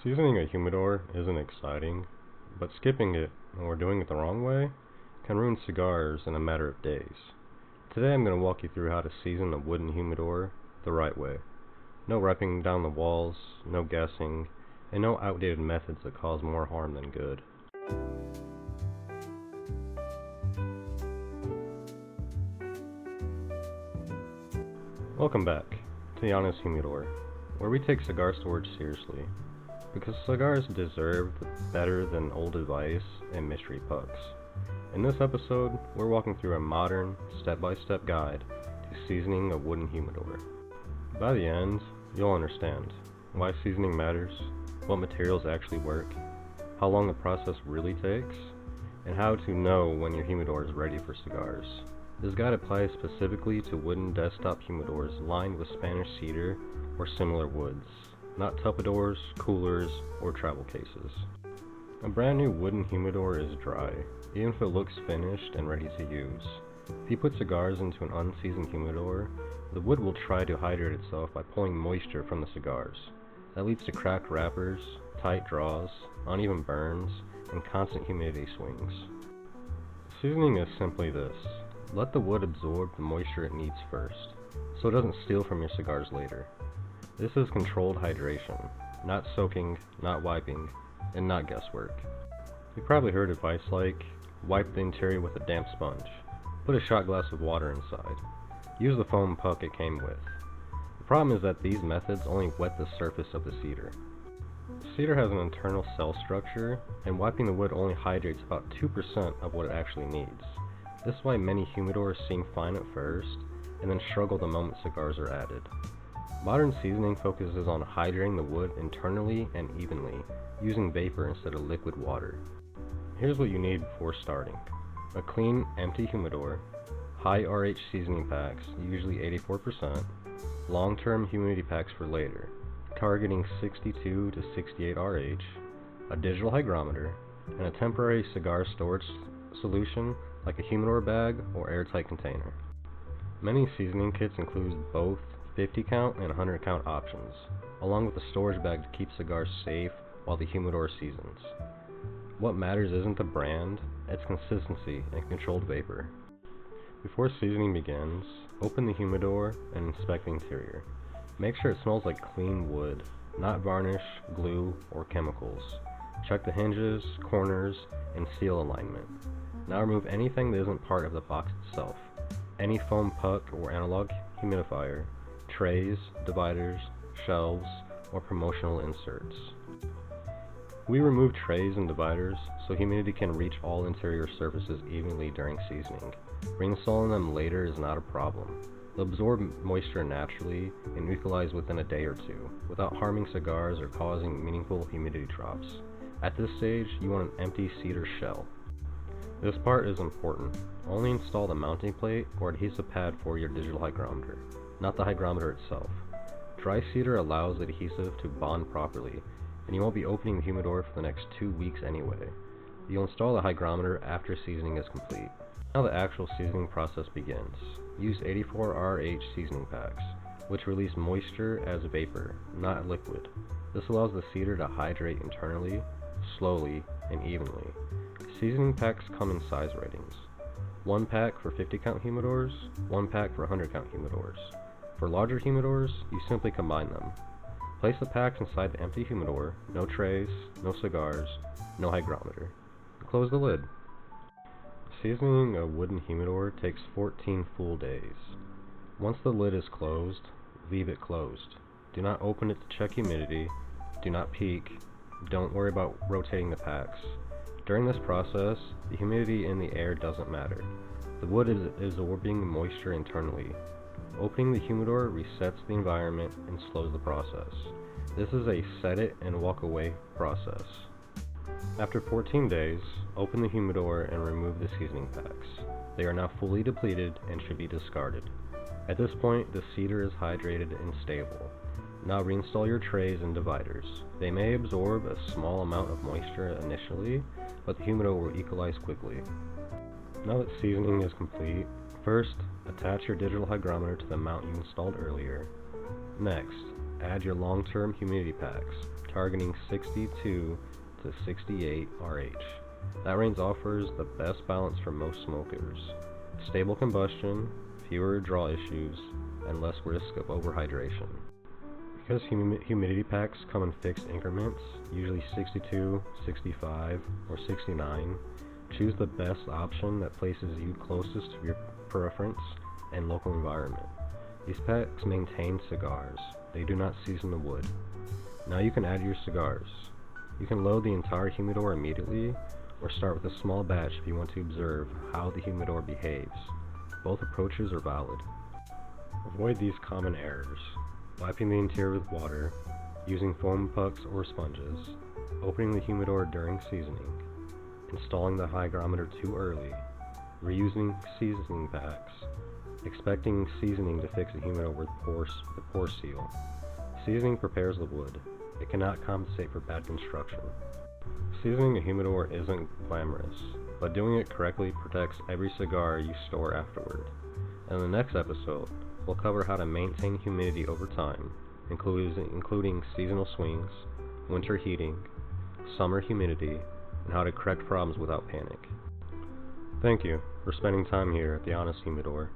Seasoning a humidor isn't exciting, but skipping it, or doing it the wrong way, can ruin cigars in a matter of days. Today I'm going to walk you through how to season a wooden humidor the right way. No repping down the walls, no guessing, and no outdated methods that cause more harm than good. Welcome back to the Honest Humidor, where we take cigar storage seriously, because cigars deserve better than old advice and mystery pucks. In this episode, we're walking through a modern, step-by-step guide to seasoning a wooden humidor. By the end, you'll understand why seasoning matters, what materials actually work, how long the process really takes, and how to know when your humidor is ready for cigars. This guide applies specifically to wooden desktop humidors lined with Spanish cedar or similar woods, not tupperwares, coolers, or travel cases. A brand new wooden humidor is dry, even if it looks finished and ready to use. If you put cigars into an unseasoned humidor, the wood will try to hydrate itself by pulling moisture from the cigars. That leads to cracked wrappers, tight draws, uneven burns, and constant humidity swings. Seasoning is simply this. Let the wood absorb the moisture it needs first, so it doesn't steal from your cigars later. This is controlled hydration, not soaking, not wiping, and not guesswork. You've probably heard advice like, wipe the interior with a damp sponge, put a shot glass of water inside, use the foam puck it came with. The problem is that these methods only wet the surface of the cedar. Cedar has an internal cell structure, and wiping the wood only hydrates about 2% of what it actually needs. This is why many humidors seem fine at first, and then struggle the moment cigars are added. Modern seasoning focuses on hydrating the wood internally and evenly, using vapor instead of liquid water. Here's what you need before starting. A clean, empty humidor, high RH seasoning packs, usually 84%, long-term humidity packs for later, targeting 62 to 68 RH, a digital hygrometer, and a temporary cigar storage solution like a humidor bag or airtight container. Many seasoning kits include both 50 count and 100 count options, along with a storage bag to keep cigars safe while the humidor seasons. What matters isn't the brand, it's consistency and controlled vapor. Before seasoning begins, open the humidor and inspect the interior. Make sure it smells like clean wood, not varnish, glue, or chemicals. Check the hinges, corners, and seal alignment. Now remove anything that isn't part of the box itself. Any foam puck or analog humidifier, trays, dividers, shelves, or promotional inserts. We remove trays and dividers so humidity can reach all interior surfaces evenly during seasoning. Reinstalling them later is not a problem. They'll absorb moisture naturally and equalize within a day or two, without harming cigars or causing meaningful humidity drops. At this stage, you want an empty cedar shell. This part is important. Only install the mounting plate or adhesive pad for your digital hygrometer, not the hygrometer itself. Dry cedar allows the adhesive to bond properly, and you won't be opening the humidor for the next 2 weeks anyway. You'll install the hygrometer after seasoning is complete. Now the actual seasoning process begins. Use 84 RH seasoning packs, which release moisture as vapor, not liquid. This allows the cedar to hydrate internally, slowly, and evenly. Seasoning packs come in size ratings. 1 pack for 50 count humidors, 1 pack for 100 count humidors. For larger humidors, you simply combine them. Place the packs inside the empty humidor, no trays, no cigars, no hygrometer. Close the lid. Seasoning a wooden humidor takes 14 full days. Once the lid is closed, leave it closed. Do not open it to check humidity, do not peek, don't worry about rotating the packs. During this process, the humidity in the air doesn't matter. The wood is absorbing moisture internally. Opening the humidor resets the environment and slows the process. This is a set it and walk away process. After 14 days, open the humidor and remove the seasoning packs. They are now fully depleted and should be discarded. At this point, the cedar is hydrated and stable. Now reinstall your trays and dividers. They may absorb a small amount of moisture initially, but the humidor will equalize quickly. Now that seasoning is complete, first, attach your digital hygrometer to the mount you installed earlier. Next, add your long-term humidity packs targeting 62 to 68 RH. That range offers the best balance for most smokers. Stable combustion, fewer draw issues, and less risk of overhydration. Because humidity packs come in fixed increments, usually 62, 65, or 69, choose the best option that places you closest to your preference and local environment. These packs maintain cigars. They do not season the wood. Now you can add your cigars. You can load the entire humidor immediately, or start with a small batch if you want to observe how the humidor behaves. Both approaches are valid. Avoid these common errors: wiping the interior with water, using foam pucks or sponges, opening the humidor during seasoning, installing the hygrometer too early, reusing seasoning packs, expecting seasoning to fix the humidor with the pore seal. Seasoning prepares the wood. It cannot compensate for bad construction. Seasoning a humidor isn't glamorous, but doing it correctly protects every cigar you store afterward. In the next episode, we'll cover how to maintain humidity over time, including seasonal swings, winter heating, summer humidity, and how to correct problems without panic. Thank you for spending time here at the Honest Humidor.